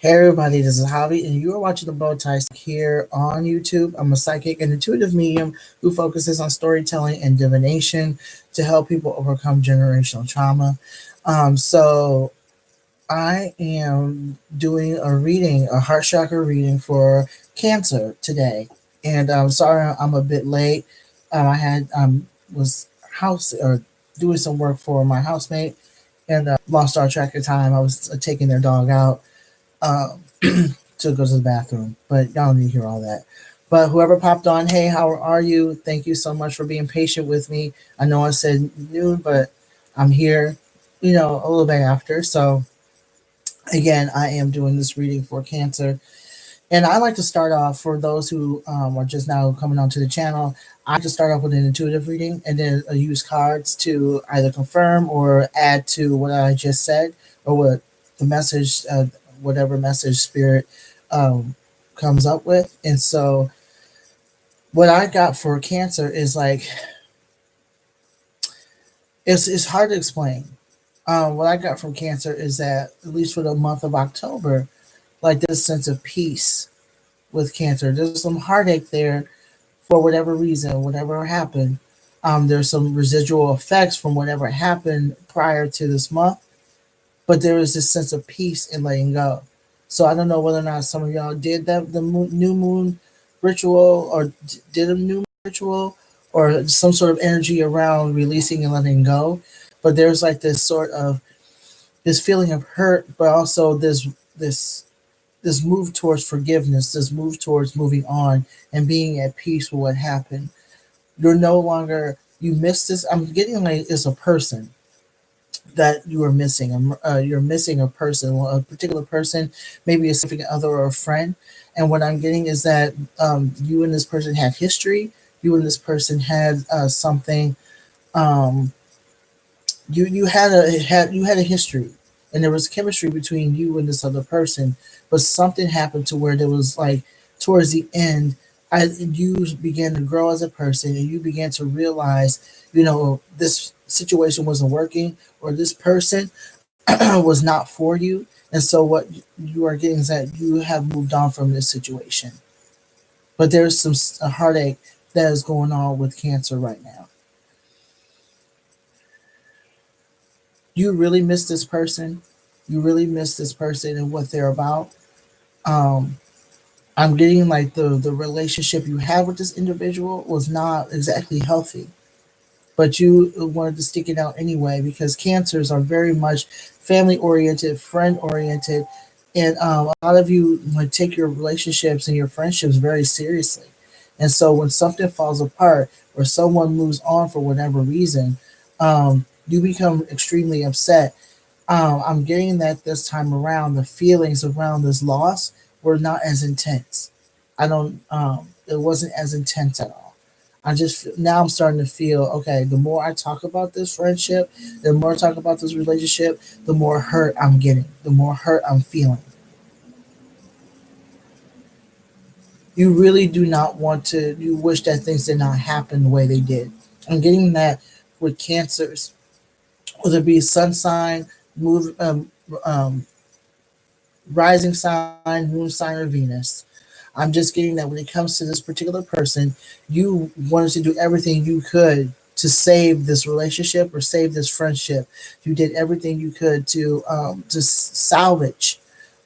Hey everybody, this is Javi, and you are watching the Bowtie here on YouTube. I'm a psychic and intuitive medium who focuses on storytelling and divination to help people overcome generational trauma. So I am doing a reading, a heart chakra reading for Cancer today, and I'm sorry I'm a bit late. I had was house or doing some work for my housemate and lost our track of time. I was taking their dog out um, to go to the bathroom, but y'all don't need to hear all that. But whoever popped on, hey, how are you? Thank you so much for being patient with me. I know I said noon, but I'm here, a little bit after. So again, I am doing this reading for Cancer. And I like to start off for those who are just now coming onto the channel. I like to start off with an intuitive reading and then use cards to either confirm or add to what I just said or what the message, whatever message spirit um, comes up with. And so, what I got for Cancer is like it's hard to explain. What I got from Cancer is that at least for the month of October, like this sense of peace with Cancer. There's some heartache there for whatever reason, whatever happened. There's some residual effects from whatever happened prior to this month, but there is this sense of peace in letting go. So I don't know whether or not some of y'all did new moon ritual or did a new moon ritual or some sort of energy around releasing and letting go. But there's like this sort of this feeling of hurt, but also this this move towards forgiveness, this move towards moving on and being at peace with what happened. You're no longer you miss this. I'm getting like it's a person that you are missing. You're missing a person, a particular person, maybe a significant other or a friend. And what I'm getting is that you and this person had history. You and this person had something. Um, you had a history, and there was chemistry between you and this other person. But something happened to where there was like towards the end, you began to grow as a person, and you began to realize, this situation wasn't working, or this person was not for you. And so what you are getting is that you have moved on from this situation. But there's some heartache that is going on with Cancer right now. You really miss this person. You really miss this person and what they're about. Um, I'm getting like the relationship you had with this individual was not exactly healthy, but you wanted to stick it out anyway because cancers are very much family oriented, friend oriented, and a lot of you like take your relationships and your friendships very seriously. And so when something falls apart or someone moves on for whatever reason, you become extremely upset. I'm getting that this time around, the feelings around this loss were not as intense. I don't. It wasn't as intense at all. I just now I'm starting to feel okay. The more I talk about this friendship, the more I talk about this relationship, the more hurt I'm getting, the more hurt I'm feeling. You really do not want to. You wish that things did not happen the way they did. I'm getting that with cancers, whether it be sun sign, move, rising sign, moon sign, or Venus. I'm just getting that when it comes to this particular person, you wanted to do everything you could to save this relationship or save this friendship. You did everything you could to salvage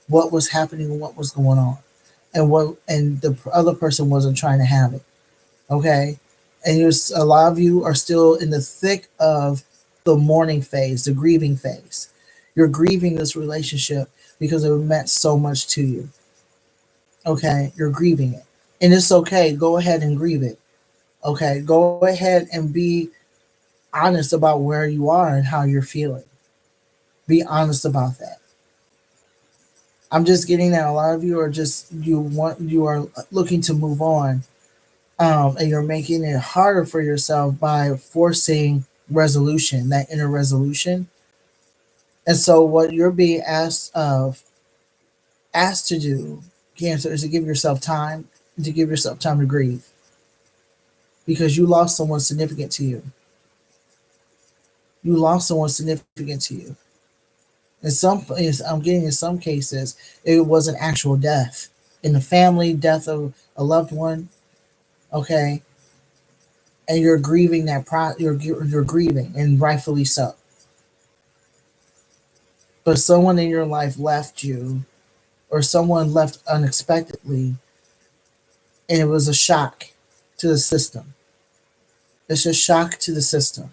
what was happening and what was going on, and the other person wasn't trying to have it. Okay, and a lot of you are still in the thick of the mourning phase, the grieving phase. You're grieving this relationship because it meant so much to you. Okay, you're grieving it, and it's okay. Go ahead and grieve it. Okay, go ahead and be honest about where you are and how you're feeling. Be honest about that. I'm just getting that a lot of you are just you are looking to move on, and you're making it harder for yourself by forcing resolution, that inner resolution. And so, what you're being asked to do, Cancer, is to give yourself time, to give yourself time to grieve because you lost someone significant to you. You lost someone significant to you. I'm getting in some cases it was an actual death in the family, death of a loved one. Okay, and you're grieving you're grieving, and rightfully so. But someone in your life left you, or someone left unexpectedly, and it was a shock to the system. It's a shock to the system.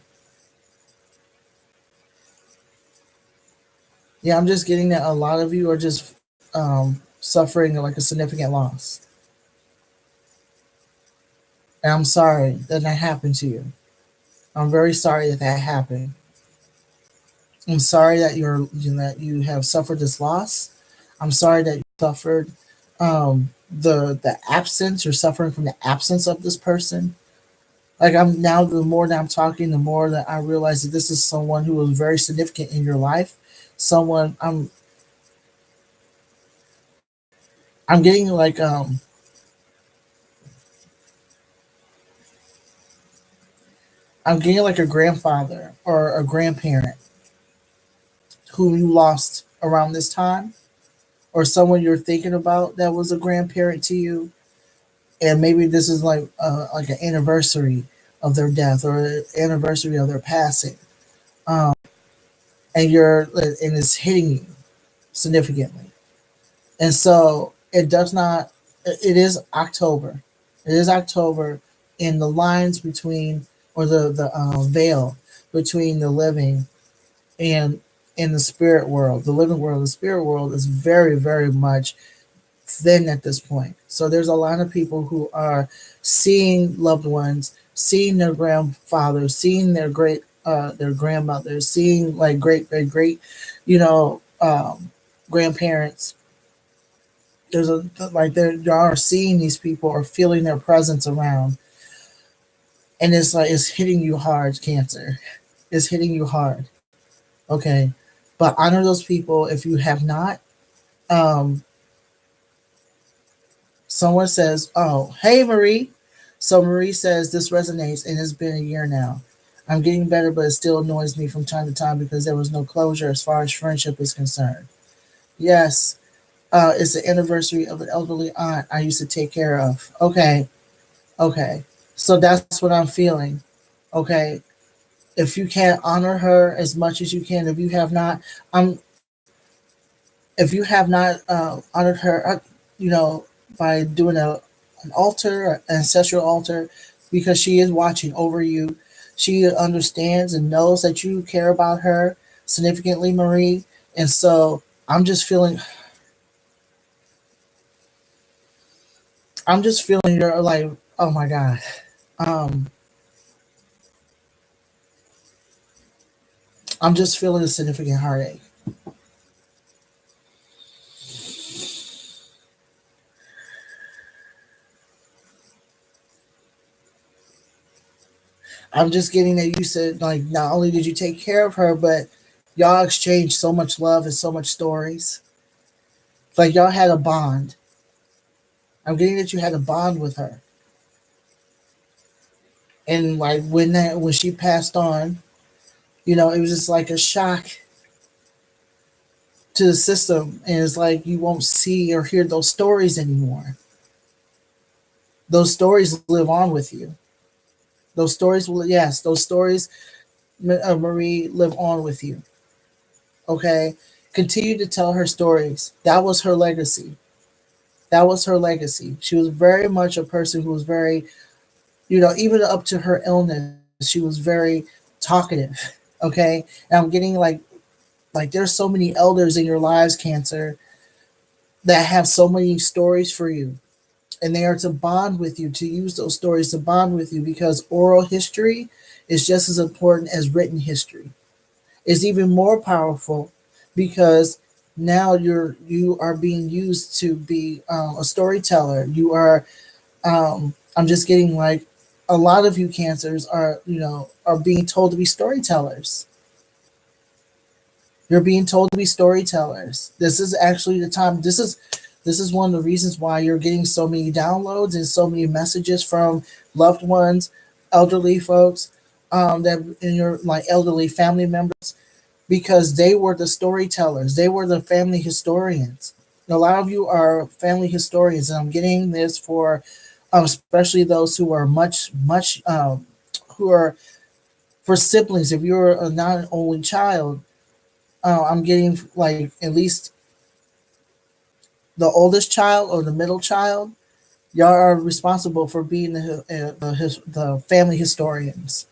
Yeah, I'm just getting that a lot of you are just suffering like a significant loss. And I'm sorry that that happened to you. I'm very sorry that that happened. I'm sorry that that you have suffered this loss. I'm sorry that you suffered the absence. You're suffering from the absence of this person. Like I'm now, the more that I'm talking, the more that I realize that this is someone who was very significant in your life. Someone I'm getting like I'm getting like a grandfather or a grandparent who you lost around this time, or someone you're thinking about that was a grandparent to you, and maybe this is like an anniversary of their death or an anniversary of their passing, um, and it's hitting you significantly. And so it does not. It is October. It is October, and the lines between, or the veil between the living and in the spirit world, the living world, the spirit world is very, very much thin at this point. So there's a lot of people who are seeing loved ones, seeing their grandfathers, seeing their grandmothers, seeing like great, you know, grandparents. There's a like there you are seeing these people or feeling their presence around, and it's like it's hitting you hard. Cancer, it's hitting you hard. Okay, but honor those people if you have not. Um, Someone says, "Oh, hey Marie." So Marie says this resonates, and it's been a year now. I'm getting better, but it still annoys me from time to time because there was no closure as far as friendship is concerned. Yes, it's the anniversary of an elderly aunt I used to take care of. Okay, okay. So that's what I'm feeling. Okay. If you can't honor her as much as you can, um, if you have not honored her, you know, by doing an altar, an ancestral altar, because she is watching over you. She understands and knows that you care about her significantly, Marie. And so I'm just feeling you're like, oh my God. Um, I'm just feeling a significant heartache. I'm just getting that you said like not only did you take care of her, but y'all exchanged so much love and so much stories. Like y'all had a bond. I'm getting that you had a bond with her. And like when she passed on, it was just like a shock to the system. And it's like you won't see or hear those stories anymore. Those stories live on with you. Those stories will, yes, those stories, Marie, live on with you. Okay? Continue to tell her stories. That was her legacy. That was her legacy. She was very much a person who was very, even up to her illness, she was very talkative. Okay? And I'm getting like there's so many elders in your lives, Cancer, that have so many stories for you. And they are to bond with you, to use those stories to bond with you, because oral history is just as important as written history. It's even more powerful because now you are being used to be a storyteller. You are. I'm just getting like a lot of you cancers are being told to be storytellers. You're being told to be storytellers. This is actually the time. This is one of the reasons why you're getting so many downloads and so many messages from loved ones, elderly folks, that in your like elderly family members. because they were the storytellers. They were the family historians. A lot of you are family historians, and I'm getting this for especially those who are much who are for siblings. If you're not an only child, I'm getting like at least the oldest child or the middle child. Y'all are responsible for being the family historians.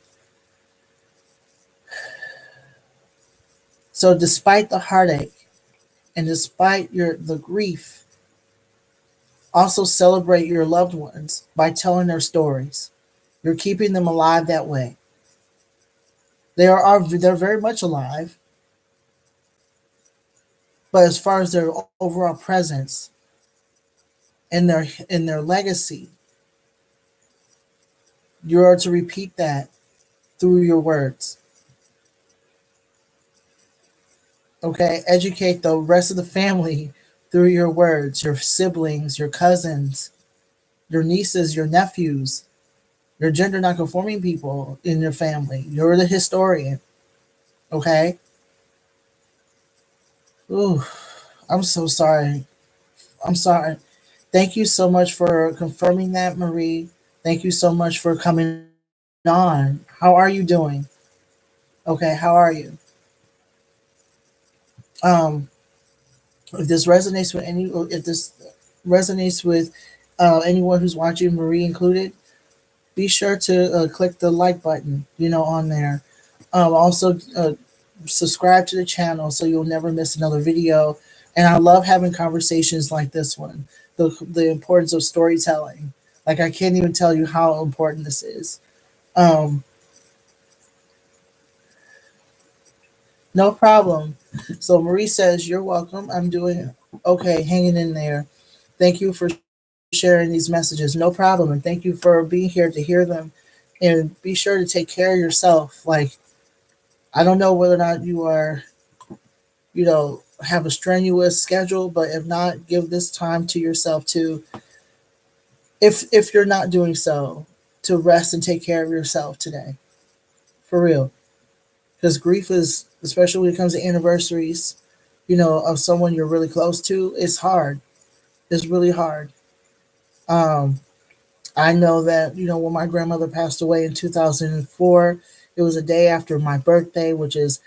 So, despite the heartache and despite the grief, also celebrate your loved ones by telling their stories. You're keeping them alive that way. They're very much alive, but as far as their overall presence and their legacy, you are to repeat that through your words. Okay, educate the rest of the family through your words, your siblings, your cousins, your nieces, your nephews, your gender nonconforming people in your family. You're the historian. Okay. Ooh, I'm so sorry. I'm sorry. Thank you so much for confirming that, Marie. Thank you so much for coming on. How are you doing? Okay, how are you? Um, if this resonates with if this resonates with anyone who's watching, Marie included, be sure to click the like button, on there. Also, subscribe to the channel so you'll never miss another video. And I love having conversations like this one, the importance of storytelling. Like, I can't even tell you how important this is. Um, no problem. So Marie says, "You're welcome. I'm doing okay, hanging in there. Thank you for sharing these messages. No problem. And thank you for being here to hear them. And be sure to take care of yourself. Like, I don't know whether or not you are, have a strenuous schedule, but if not, give this time to yourself to, if you're not doing so, to rest and take care of yourself today. For real. Because grief is, especially when it comes to anniversaries, of someone you're really close to, it's hard. It's really hard. Um, I know that, when my grandmother passed away in 2004, it was a day after my birthday, which is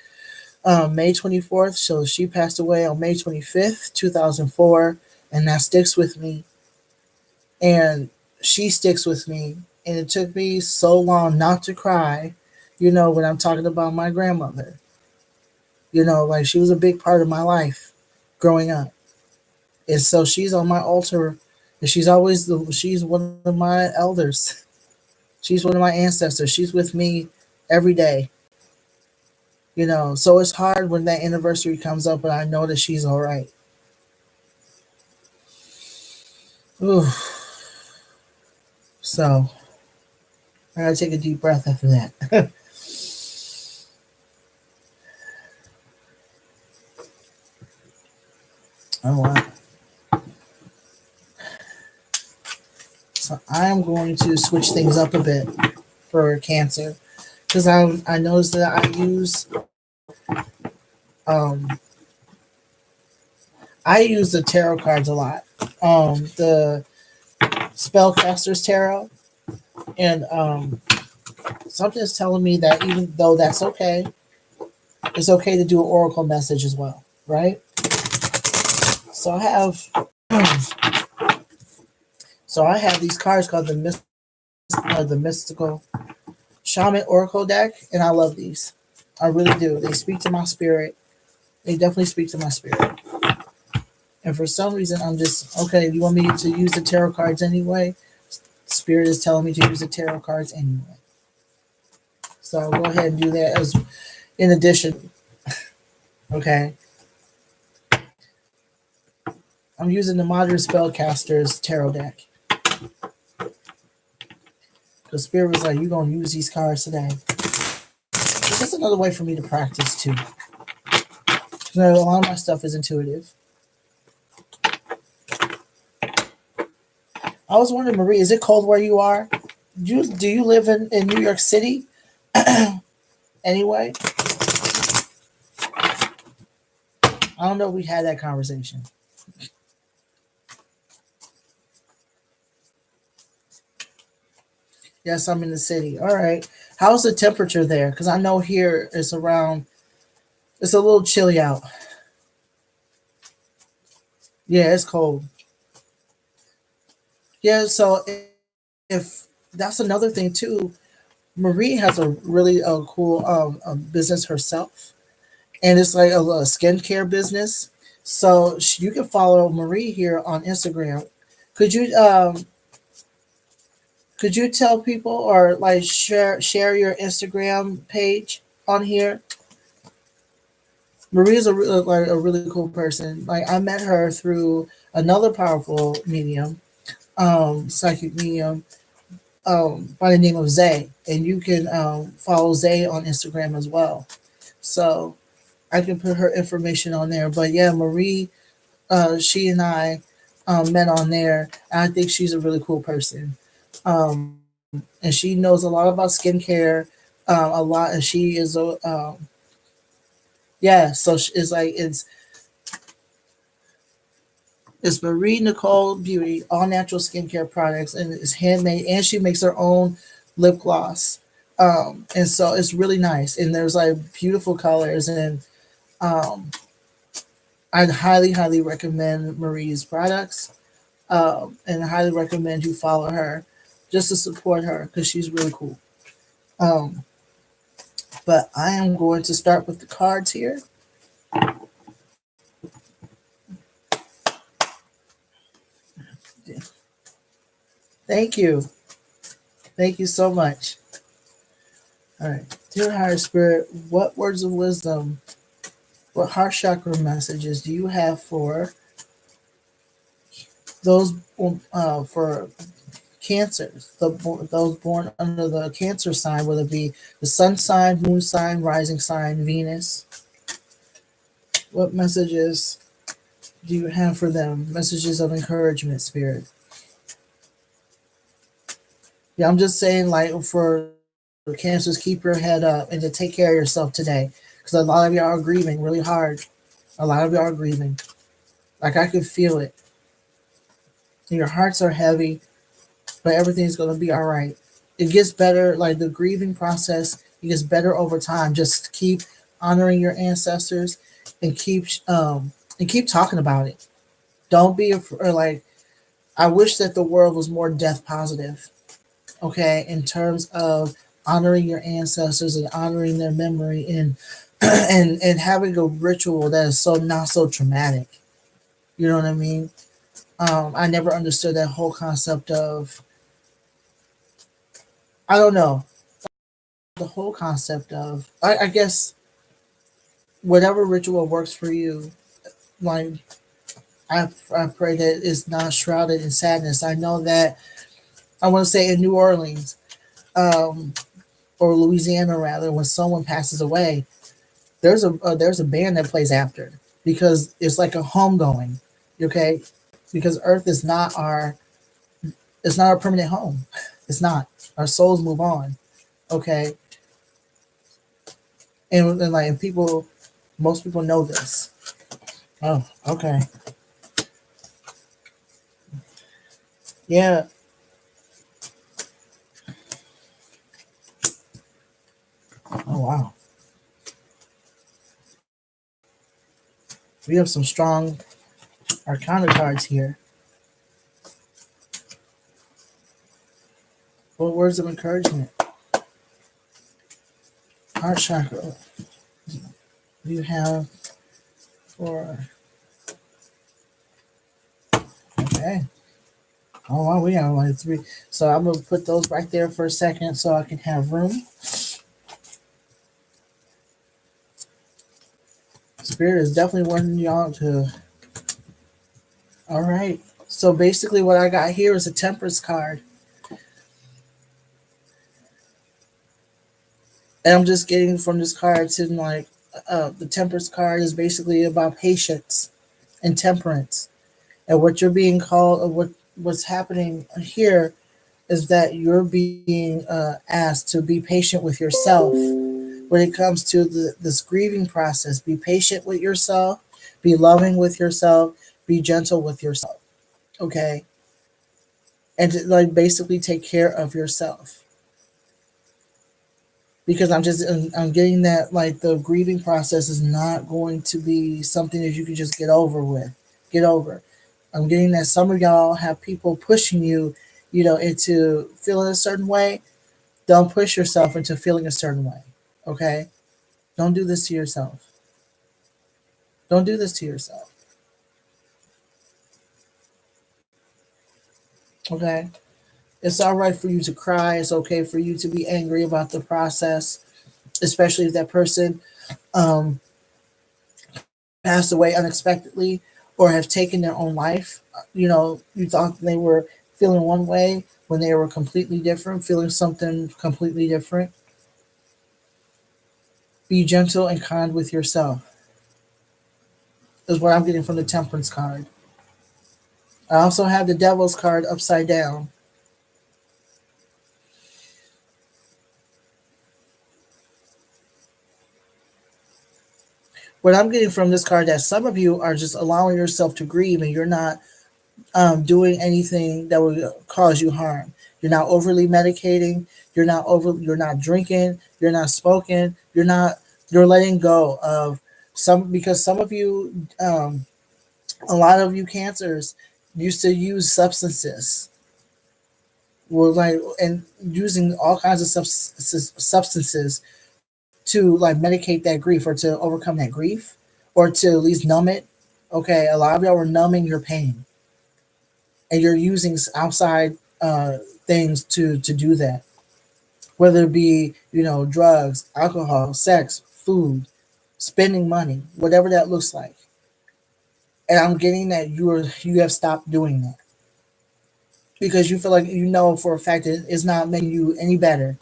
May 24th. So she passed away on May 25th, 2004. And that sticks with me. And she sticks with me. And it took me so long not to cry, when I'm talking about my grandmother. Like, she was a big part of my life growing up. And so she's on my altar. And she's one of my elders. She's one of my ancestors. She's with me every day. So it's hard when that anniversary comes up and I know that she's all right. Ooh. So I gotta take a deep breath after that. Oh wow. So I am going to switch things up a bit for Cancer, because I noticed that um I use the tarot cards a lot. The Spellcaster's Tarot, and something's telling me that even though that's okay, it's okay to do an oracle message as well, right? So I have these cards called the Mystical Shaman Oracle deck, and I love these. I really do. They speak to my spirit. They definitely speak to my spirit. And for some reason, I'm just, okay, you want me to use the tarot cards anyway? Spirit is telling me to use the tarot cards anyway. So I'll go ahead and do that as in addition. Okay. I'm using the Modern Spellcaster's tarot deck. The Spirit was like, you're going to use these cards today. It's just another way for me to practice too. A lot of my stuff is intuitive. I was wondering, Marie, is it cold where you are? Do you live in New York City? Anyway? I don't know if we had that conversation. Yes, I'm in the city. All right. How's the temperature there? Because I know here it's around, it's a little chilly out. Yeah, it's cold. Yeah, so if that's another thing too, Marie has a really cool business herself, and it's like a skincare business. So you can follow Marie here on Instagram. Could you could you tell people or like share your Instagram page on here? Marie is like a really cool person. Like I met her through another powerful medium, psychic medium, by the name of Zay, and you can follow Zay on Instagram as well. So I can put her information on there. But yeah, Marie, she and I met on there, and I think she's a really cool person. And she knows a lot about skincare, a lot, and she is a yeah. So it's like it's Marie Nicole Beauty, all natural skincare products, and it's handmade. And she makes her own lip gloss, and so it's really nice. And there's like beautiful colors, and um, I'd highly recommend Marie's products, and I highly recommend you follow her just to support her because she's really cool. Um, but I am going to start with the cards here. Thank you. Thank you so much. All right. Dear Higher Spirit, what words of wisdom, what heart chakra messages do you have for those for cancers, those born under the Cancer sign, whether it be the sun sign, moon sign, rising sign, Venus? What messages do you have for them? Messages of encouragement, Spirit. Yeah, I'm just saying, like, for cancers, keep your head up and to take care of yourself today. Because a lot of y'all are grieving really hard. A lot of y'all are grieving. Like, I can feel it. And your hearts are heavy, but everything's going to be all right. It gets better, like, the grieving process, it gets better over time. Just keep honoring your ancestors and keep talking about it. Don't be afraid. Like, I wish that the world was more death positive, okay, in terms of honoring your ancestors and honoring their memory and and having a ritual that is so not so traumatic. You know what I mean? I never understood that whole concept of, I don't know, the whole concept of, I guess whatever ritual works for you. Like I pray that it's not shrouded in sadness. I know that I want to say in New Orleans, um, or Louisiana rather, when someone passes away, there's a band that plays after because it's like a homegoing, okay? Because Earth is not our, it's not our permanent home. It's not. Our souls move on, okay? And like and people, most people know this. Oh, okay, yeah. Oh wow, we have some strong Arcana cards here. What words of encouragement? Heart chakra. You have for okay. Oh wow, we have like three. So I'm gonna put those right there for a second so I can have room. Spirit is definitely wanting y'all to. All right. So basically, what I got here is a Temperance card, and I'm just getting from this card to like the Temperance card is basically about patience and temperance, and what you're being called, or what's happening here is that you're being asked to be patient with yourself when it comes to this grieving process. Be patient with yourself. Be loving with yourself. Be gentle with yourself. Okay, and to, like, basically take care of yourself, because I'm getting that, like, the grieving process is not going to be something that you can just get over. I'm getting that some of y'all have people pushing you, into feeling a certain way. Don't push yourself into feeling a certain way. Okay, don't do this to yourself. Don't do this to yourself. Okay, it's all right for you to cry. It's okay for you to be angry about the process, especially if that person um, passed away unexpectedly or have taken their own life. You thought they were feeling one way when they were completely different, feeling something completely different. Be gentle and kind with yourself, is what I'm getting from the Temperance card. I also have the Devil's card upside down. What I'm getting from this card, that some of you are just allowing yourself to grieve, and you're not doing anything that will cause you harm. You're not overly medicating. You're not drinking. You're not smoking. You're letting go of some, because some of you, a lot of you cancers used to use substances. Were like, and using all kinds of substances to, like, medicate that grief, or to overcome that grief, or to at least numb it. Okay, a lot of y'all were numbing your pain, and you're using outside things to do that, whether it be, drugs, alcohol, sex, food, spending money, whatever that looks like. And I'm getting that you have stopped doing that, because you feel like, for a fact that it's not making you any better.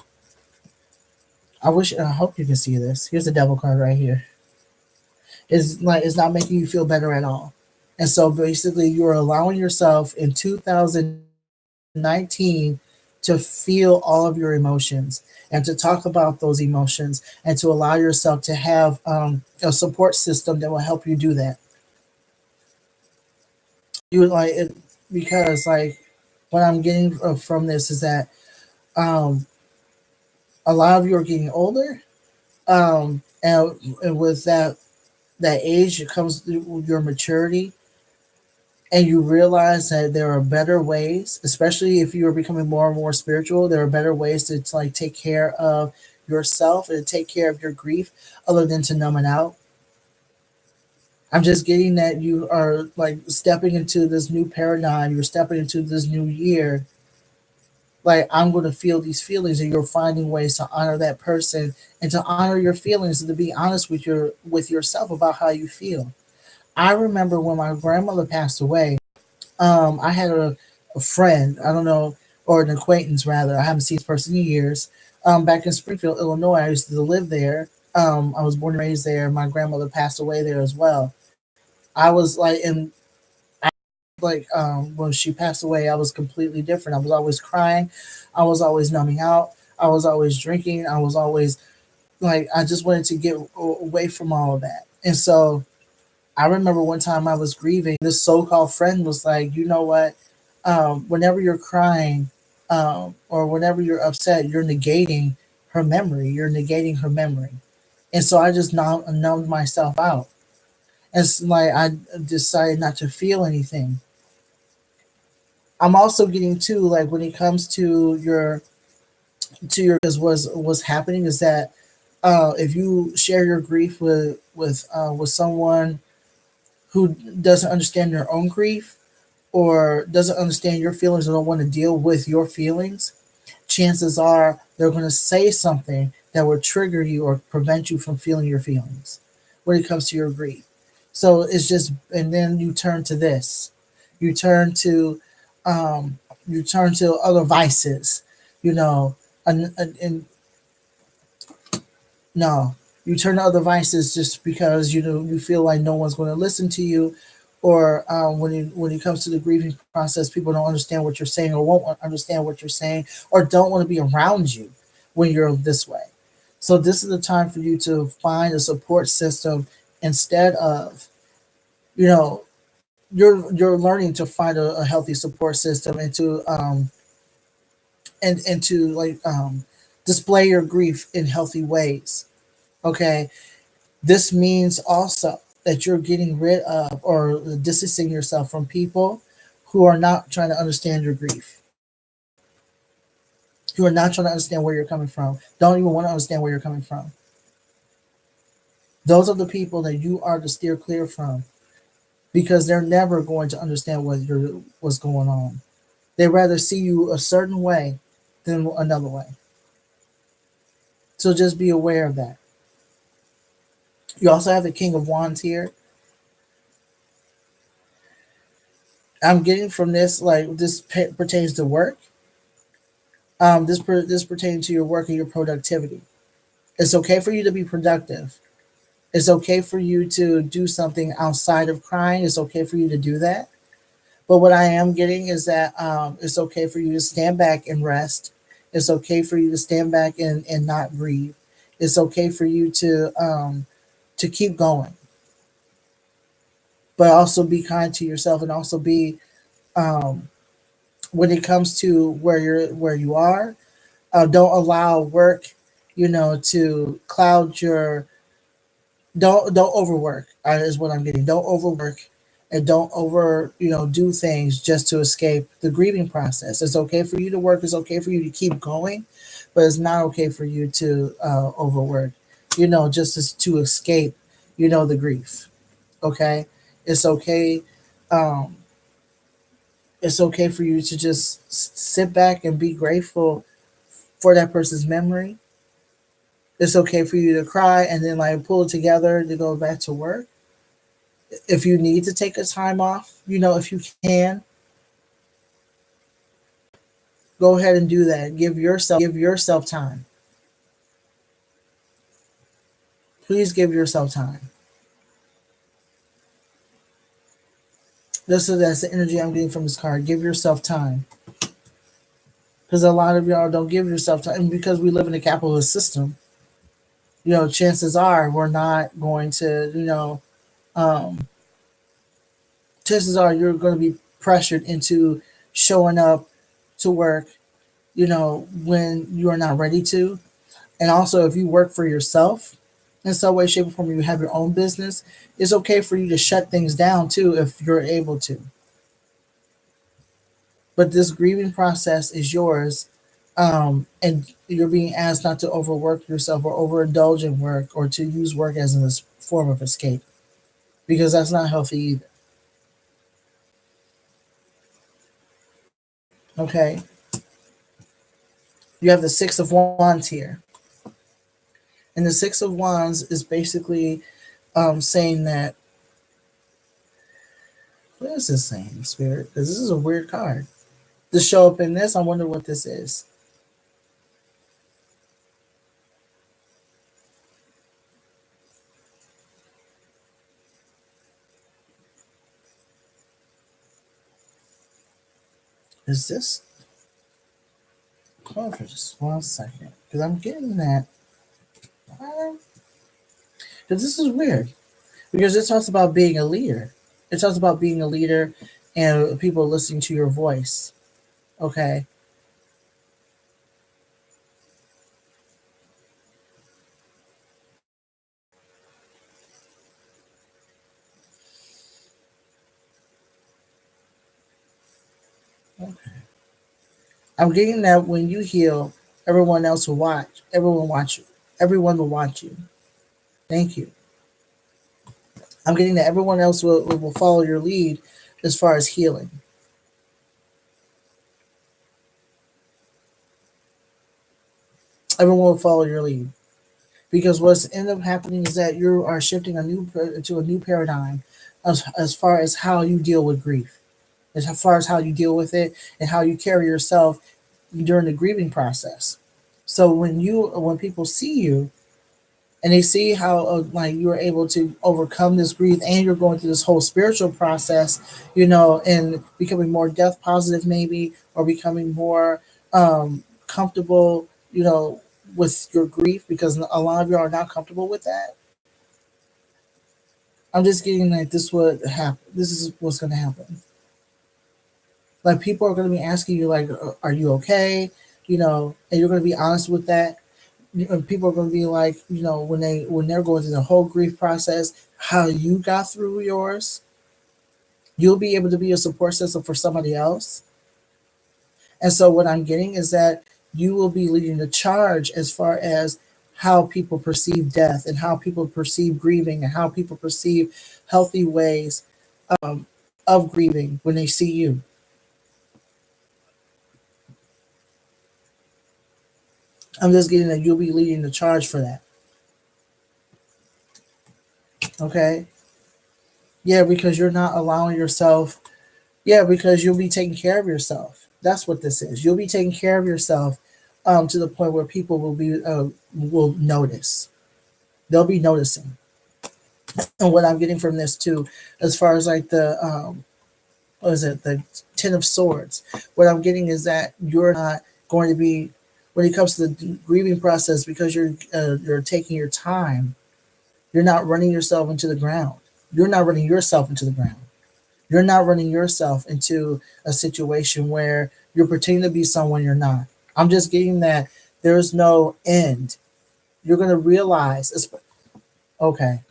I hope you can see this. Here's the Devil card right here. It's not making you feel better at all. And so basically, you're allowing yourself in 2019 to feel all of your emotions, and to talk about those emotions, and to allow yourself to have a support system that will help you do that. You like it, because, like, what I'm getting from this is that um, a lot of you are getting older, and with that age, it comes through your maturity, and you realize that there are better ways, especially if you are becoming more and more spiritual. There are better ways to like take care of yourself and take care of your grief, other than to numb it out. I'm just getting that you are, like, stepping into this new paradigm. You're stepping into this new year. Like, I'm going to feel these feelings, and you're finding ways to honor that person, and to honor your feelings, and to be honest with yourself about how you feel. I remember when my grandmother passed away. I had a friend, I don't know, or an acquaintance rather. I haven't seen this person in years. Back in Springfield, Illinois, I used to live there. I was born and raised there. My grandmother passed away there as well. I was like, in like when she passed away, I was completely different. I was always crying. I was always numbing out. I was always drinking. I was always, like, I just wanted to get away from all of that. And so I remember one time I was grieving. This so-called friend was like, you know what? Whenever you're crying, or whenever you're upset, you're negating her memory. You're negating her memory. And so I just numbed myself out. And it's like I decided not to feel anything. I'm also getting too, like, when it comes to your, because what's happening is that if you share your grief with someone who doesn't understand your own grief, or doesn't understand your feelings, or don't want to deal with your feelings, chances are they're going to say something that will trigger you or prevent you from feeling your feelings when it comes to your grief. So it's just, and then you turn to this, you turn to, other vices, you know, and no, you turn to other vices just because you feel like no one's going to listen to you, or when it comes to the grieving process, people don't understand what you're saying, or won't understand what you're saying, or don't want to be around you when you're this way. So this is the time for you to find a support system instead of You know, you're learning to find a healthy support system and to display your grief in healthy ways. Okay, this means also that you're getting rid of or distancing yourself from people who are not trying to understand your grief, who are not trying to understand where you're coming from, don't even want to understand where you're coming from. Those are the people that you are to steer clear from because they're never going to understand what's going on. They rather see you a certain way than another way. So just be aware of that. You also have the King of Wands here. I'm getting from this like pertains to work. This pertains to your work and your productivity. It's okay for you to be productive. It's okay for you to do something outside of crying. It's okay for you to do that. But what I am getting is that it's okay for you to stand back and rest. It's okay for you to stand back and not grieve. It's okay for you to keep going, but also be kind to yourself and also be um, when it comes to where you are. Don't allow work, to cloud your. Don't overwork. Is what I'm getting. Don't overwork, and don't do things just to escape the grieving process. It's okay for you to work. It's okay for you to keep going, but it's not okay for you to overwork. Just to escape, the grief. Okay, it's okay. Um, it's okay for you to just sit back and be grateful for that person's memory. It's okay for you to cry and then like pull it together to go back to work. If you need to take a time off, if you can, go ahead and do that. Give yourself time. Please give yourself time. That's the energy I'm getting from this card. Give yourself time. Because a lot of y'all don't give yourself time. And because we live in a capitalist system, chances are we're not going to, um, chances are you're going to be pressured into showing up to work, when you are not ready to. And also, if you work for yourself in some way, shape, or form, you have your own business, it's okay for you to shut things down too if you're able to. But this grieving process is yours. And you're being asked not to overwork yourself or overindulge in work or to use work as a form of escape because that's not healthy either. Okay. You have the Six of Wands here. And the Six of Wands is basically saying that, what is this saying, Spirit? Because this is a weird card. To show up in this, I wonder what this is. Is this? Hold on for just 1 second. Because I'm getting that. Because this is weird. Because it talks about being a leader. It talks about being a leader and people listening to your voice. Okay. Okay. I'm getting that when you heal, everyone else will watch. Everyone watch you. Everyone will watch you. Thank you. I'm getting that everyone else will follow your lead as far as healing. Everyone will follow your lead. Because what's end up happening is that you are shifting to a new paradigm as far as how you deal with grief, as far as how you deal with it and how you carry yourself during the grieving process. So when people see you and they see how like you are able to overcome this grief and you're going through this whole spiritual process, and becoming more death positive maybe or becoming more comfortable, with your grief because a lot of you are not comfortable with that. I'm just getting like this would happen. This is what's going to happen. Like people are going to be asking you like, "Are you okay?" And you're going to be honest with that. And people are going to be like, when they're going through the whole grief process, how you got through yours, you'll be able to be a support system for somebody else. And so what I'm getting is that you will be leading the charge as far as how people perceive death and how people perceive grieving and how people perceive healthy ways um, of grieving when they see you. I'm just getting that you'll be leading the charge for that. Okay. Yeah, because you're not allowing yourself. Yeah, because you'll be taking care of yourself. That's what this is. You'll be taking care of yourself to the point where people will notice. They'll be noticing. And what I'm getting from this too, as far as like the what is it, the Ten of Swords. What I'm getting is that you're not going to be, when it comes to the grieving process, because you're taking your time. You're not running yourself into the ground. You're not running yourself into the ground. You're not running yourself into a situation where you're pretending to be someone you're not. I'm just getting that there's no end. You're going to realize, okay,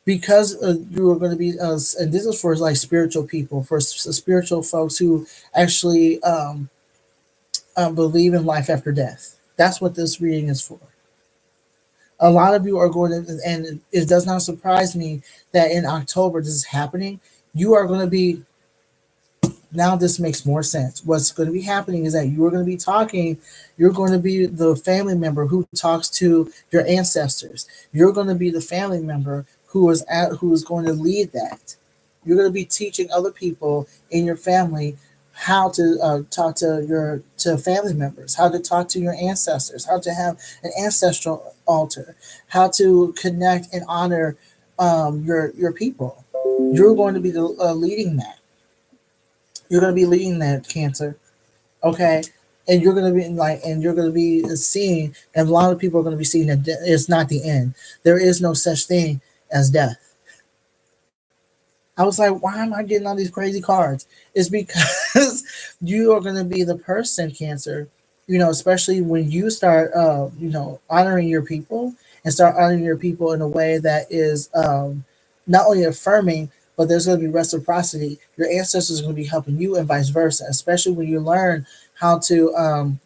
because you are going to be, and this is for like spiritual people, for spiritual folks who actually believe in life after death. That's what this reading is for. A lot of you are going to, and it does not surprise me that in October this is happening. You are going to be, now this makes more sense. What's going to be happening is that you are going to be talking, you're going to be the family member who talks to your ancestors. You're going to be the family member who is going to lead that. You're going to be teaching other people in your family how to talk to family members, how to talk to your ancestors, how to have an ancestral altar, how to connect and honor your people. You're going to be leading that. You're going to be leading that, Cancer. Okay. And you're going to be and you're going to be seeing, and a lot of people are going to be seeing that it's not the end. There is no such thing as death. I was like, why am I getting all these crazy cards? It's because you are going to be the person, Cancer, especially when you start, honoring your people and start honoring your people in a way that is not only affirming, but there's going to be reciprocity. Your ancestors are going to be helping you and vice versa, especially when you learn how to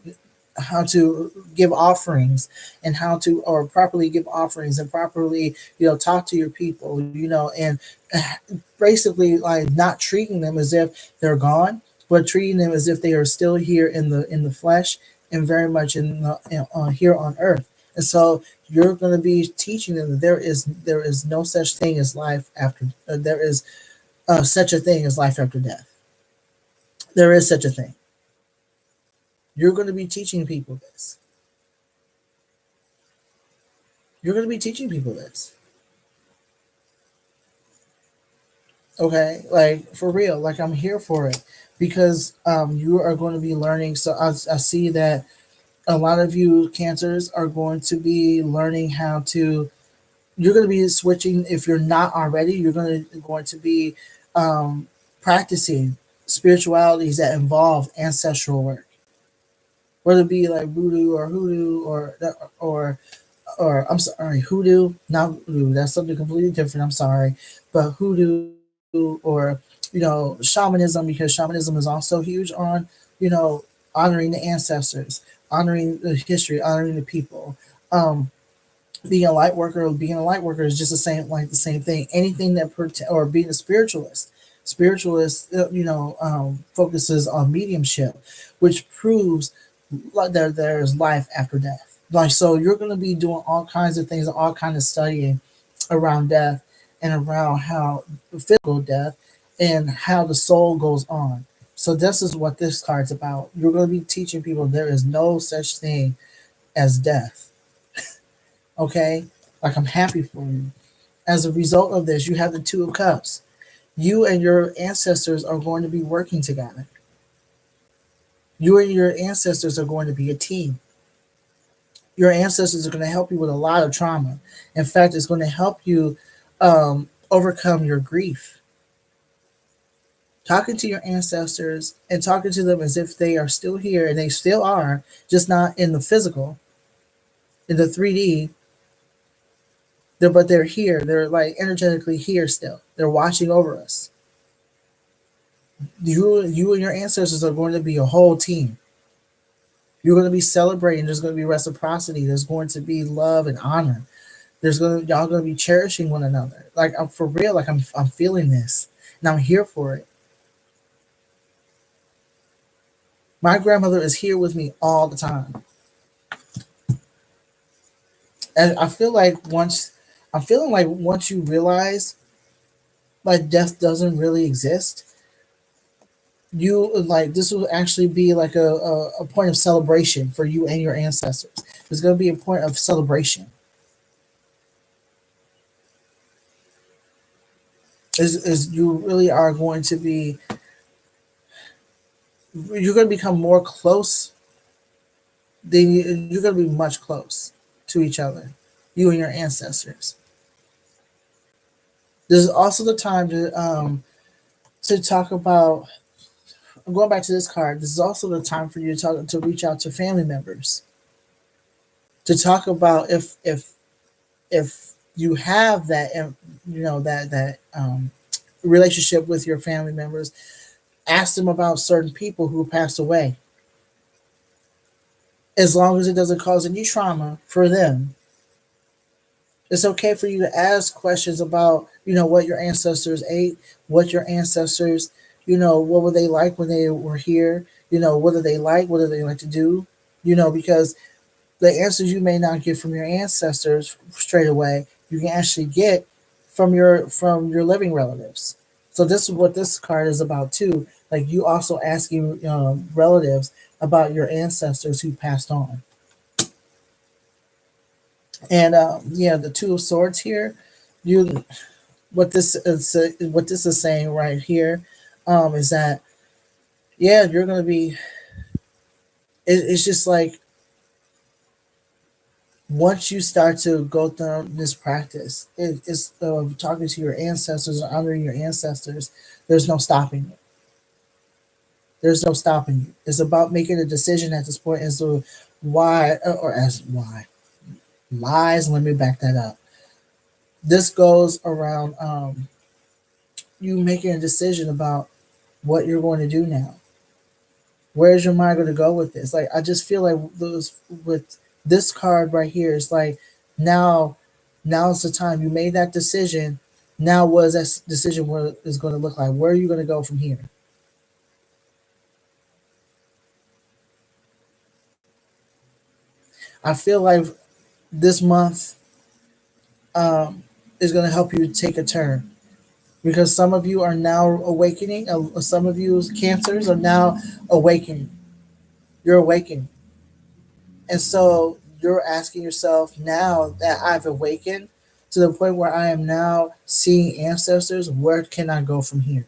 how to give offerings and how to, or properly give offerings and properly talk to your people, and basically like not treating them as if they're gone, but treating them as if they are still here in the flesh and very much here on earth. And so you're going to be teaching them that there is no such thing as life after, there is such a thing as life after death. There is such a thing. You're going to be teaching people this. You're going to be teaching people this. Okay, like for real, like I'm here for it because you are going to be learning. So I see that a lot of you cancers are going to be learning how to. You're going to be switching, if you're not already. You're going to be practicing spiritualities that involve ancestral work, whether it be like voodoo or hoodoo or I'm sorry, hoodoo, not voodoo. That's something completely different. I'm sorry, but hoodoo or shamanism, because shamanism is also huge on you know honoring the ancestors, honoring the history, honoring the people. Um, being a light worker is just the same thing. Anything or being a spiritualist, focuses on mediumship, which proves like there's life after death. Like so, you're going to be doing all kinds of things, all kinds of studying around death and around how physical death and how the soul goes on. So this is what this card's about. You're going to be teaching people there is no such thing as death. Okay, like I'm happy for you. As a result of this, you have the Two of Cups. You and your ancestors are going to be working together. You and your ancestors are going to be a team. Your ancestors are going to help you with a lot of trauma. In fact, it's going to help you overcome your grief. Talking to your ancestors and talking to them as if they are still here, and they still are, just not in the physical, in the 3D. But they're here. They're like energetically here still. They're watching over us. You and your ancestors are going to be a whole team. You're going to be celebrating. There's going to be reciprocity. There's going to be love and honor. Y'all going to be cherishing one another. Like, I'm for real. Like, I'm feeling this, and I'm here for it. My grandmother is here with me all the time, and I'm feeling like once you realize like death doesn't really exist, you like this will actually be like a point of celebration for you and your ancestors. It's going to be a point of celebration. Is you really are going to be you're going to become more close. You're going to be much close to each other, you and your ancestors. This is also the time to talk about. I'm going back to this card. This is also the time for you to reach out to family members to talk about if you have that relationship with your family members. Ask them about certain people who passed away, as long as it doesn't cause any trauma for them. It's okay for you to ask questions about, what your ancestors ate, what your ancestors, what were they like when they were here, what do they like, what do they like to do, because the answers you may not get from your ancestors straight away, you can actually get from your living relatives. So this is what this card is about too. Like, you also asking relatives about your ancestors who passed on. And yeah, the Two of Swords here. You what this is saying right here is that, yeah, you're gonna be. It's just like once you start to go through this practice, it's talking to your ancestors or honoring your ancestors. There's no stopping it. There's no stopping you. It's about making a decision at this point as to why, or as why lies. Let me back that up. This goes around you making a decision about what you're going to do now. Where's your mind going to go with this? Like, I just feel like those with this card right here, it's like now, now's the time you made that decision. Now, what is that decision what is going to look like? Where are you going to go from here? I feel like this month is going to help you take a turn because some of you are now awakening. Some of you cancers are now awakening. You're awakening. And so you're asking yourself, now that I've awakened to the point where I am now seeing ancestors, where can I go from here?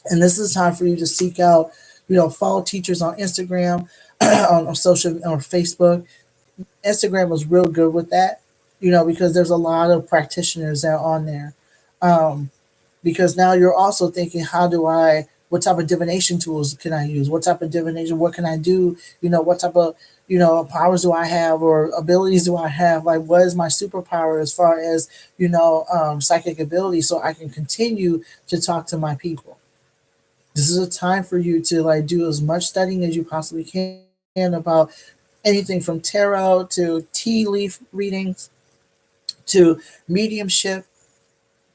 And this is time for you to seek out, follow teachers on Instagram, on social or Facebook. Instagram was real good with that, because there's a lot of practitioners that are on there. Um, because now you're also thinking, what type of divination tools can I use? What type of divination, what can I do? What type of, powers do I have or abilities do I have? Like, what is my superpower as far as, psychic ability, so I can continue to talk to my people. This is a time for you to like do as much studying as you possibly can about anything from tarot to tea leaf readings to mediumship.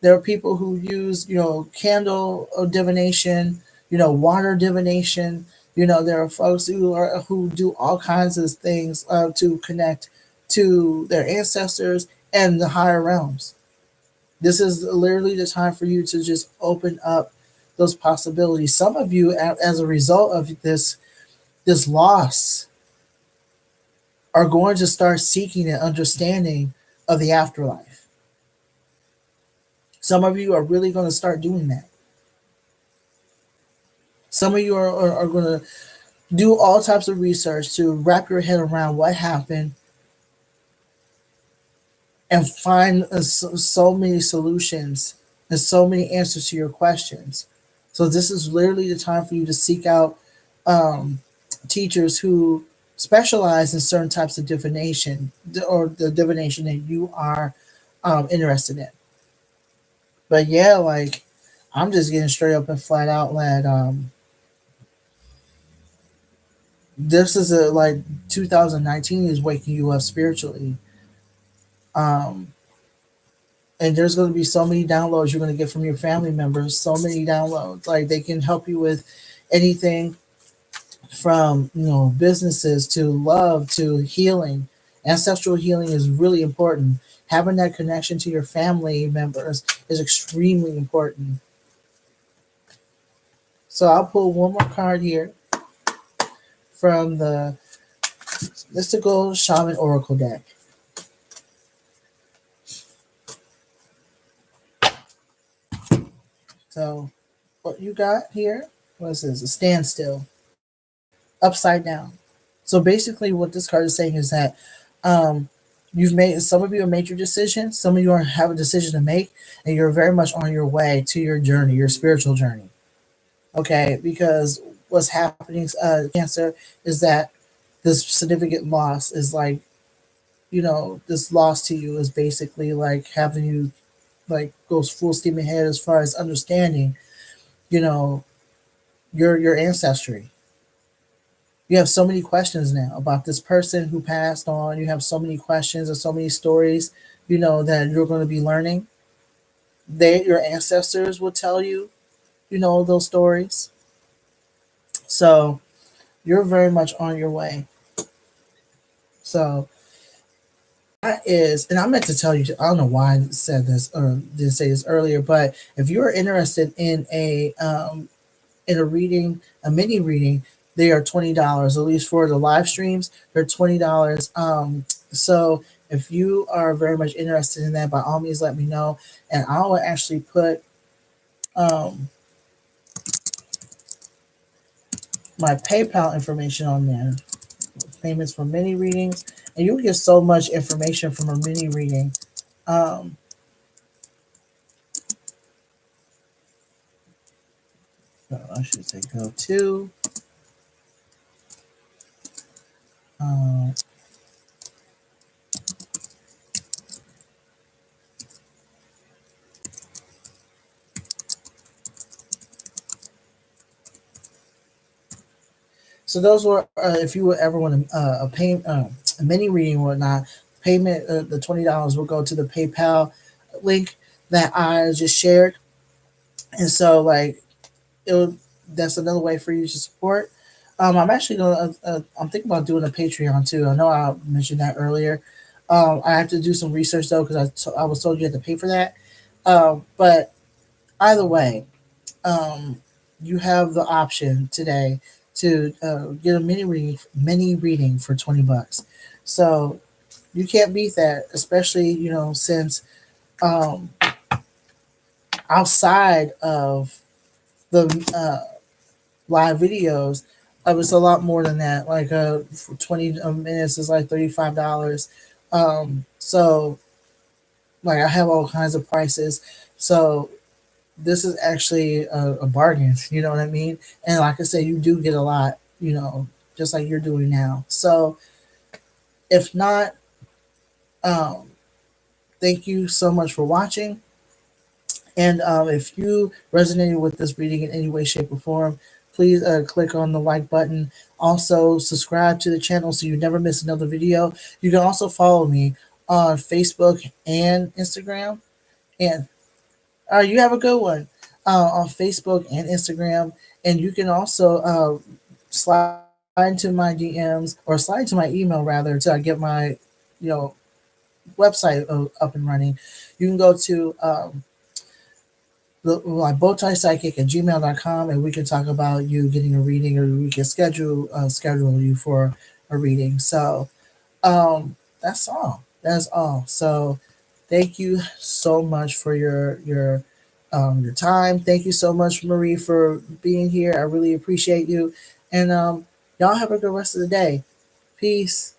There are people who use, candle divination, water divination. There are folks who do all kinds of things to connect to their ancestors and the higher realms. This is literally the time for you to just open up those possibilities. Some of you, as a result of this loss, are going to start seeking an understanding of the afterlife. Some of you are really going to start doing that. Some of you are going to do all types of research to wrap your head around what happened and find so many solutions and so many answers to your questions. So this is literally the time for you to seek out um, teachers who specialize in certain types of divination, or the divination that you are interested in. But yeah, like I'm just getting straight up and flat out that this is a like 2019 is waking you up spiritually. Um, and there's going to be so many downloads you're going to get from your family members, so many downloads, like they can help you with anything from businesses to love to healing. Ancestral healing is really important. Having that connection to your family members is extremely important. So I'll pull one more card here from the mystical shaman oracle deck. So what you got here, what is this? A standstill, upside down. So basically, what this card is saying is that um, you've made some of you have made your decisions, some of you have a decision to make, and you're very much on your way to your journey, your spiritual journey. Okay, because what's happening, Cancer, is that this significant loss is like, this loss to you is basically like having you like goes full steam ahead as far as understanding, you know, your ancestry. You have so many questions now about this person who passed on. You have so many questions and so many stories, that you're going to be learning. Your ancestors will tell you, those stories. So you're very much on your way. So that is, and I meant to tell you, I don't know why I said this or didn't say this earlier, but if you're interested in a reading, a mini reading, they are $20. At least for the live streams, they're $20. So if you are very much interested in that, by all means, let me know, and I will actually put um, my PayPal information on there. Payments for mini readings, and you'll get so much information from a mini reading. Um, I should say go to. Uh, So those were, if you would ever want a mini reading or whatnot, payment, the $20 will go to the PayPal link that I just shared, and so like that's another way for you to support. I'm actually going. I'm thinking about doing a Patreon too. I know I mentioned that earlier. I have to do some research though because I was told you had to pay for that. But either way, um, you have the option today to get a mini reading for $20. So you can't beat that, especially since um, outside of the live videos, it's a lot more than that. Like for 20 minutes is like $35. So like I have all kinds of prices. So this is actually a bargain. You know what I mean? And like I said, you do get a lot. Just like you're doing now. So if not, um, thank you so much for watching. And if you resonated with this reading in any way, shape, or form, please click on the like button. Also, subscribe to the channel so you never miss another video. You can also follow me on Facebook and Instagram. And you have a good one on Facebook and Instagram. And you can also slide into my DMs or slide to my email rather until I get my, you know, website up and running. You can go to my bowtie psychic at gmail.com, and we can talk about you getting a reading, or we can schedule you for a reading. So that's all. That's all. So thank you so much for your time. Thank you so much, Marie, for being here. I really appreciate you. And y'all have a good rest of the day. Peace.